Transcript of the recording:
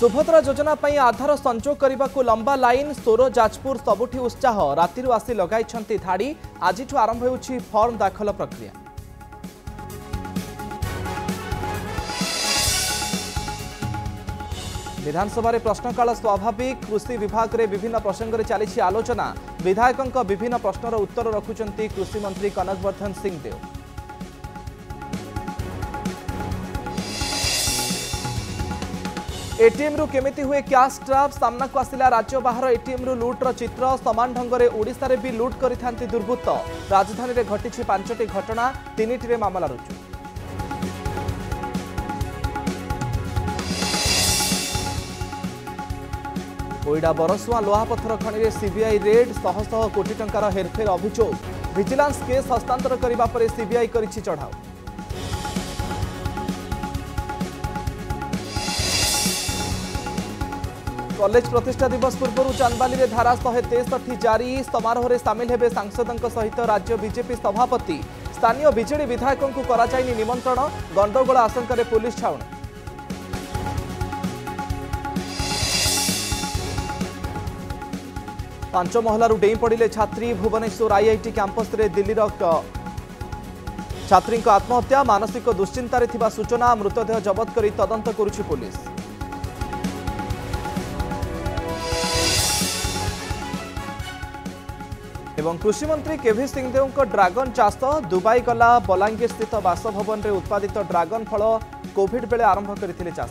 सुभद्रा योजना पर आधार संजोग करने को लंबा लाइन सोर जाजपुर सबुठी उत्साह राति आसी लगाई धाड़ी आज आरंभ हो फर्म दाखल प्रक्रिया। विधानसभा प्रश्नकाल स्वाभाविक कृषि विभाग में विभिन्न प्रसंग में चली आलोचना विधायकों विभिन्न प्रश्नर उत्तर रखुंट कृषि मंत्री कनकवर्धन सिंहदेव। एटीएम रु केमिति हुए कैश ट्राप सामना को आसिला राज्य बाहर एटीएम रु लुट्र चित्र समान ढंग से ओडिशा रे भी लुट करिथांती दुर्बृत्त राजधानी रे घटिछि 5टी घटना 3टी मामला रुजु। कोईडा बरसुआ लोहापथर खनि रे सीबीआई रेड शह शह कोटी टंकार हेरफेर अभियोग विजिलेंस केस हस्तांतर करबा परे सीबीआई करिछि चढ़ाऊ। कॉलेज प्रतिष्ठा दिवस पूर्व चांदबाली रे धारा 163 जारी समारोह रे सामिल हेबे सांसदों सहित राज्य बीजेपी सभापति स्थानीय बीजेडी विधायकों को कराଯାଇनि निमंत्रण गंडगोल आशंका रे पुलिस छाउणी। पांच महलारू डेई पड़िले छात्री भुवनेश्वर आईआईटी कैंपस रे दिल्ली छात्री आत्महत्या मानसिक दुश्चिंतार थिबा सूचना मृतदेह जबत करी तदंत करुछि पुलिस। एवं कृषि मंत्री केवी सिंहदेव ड्रागन चाष दुबई गला बलांगीर स्थित बासभवन में उत्पादित ड्रागन फल कोविड बेले आरंभ करथिले चाष।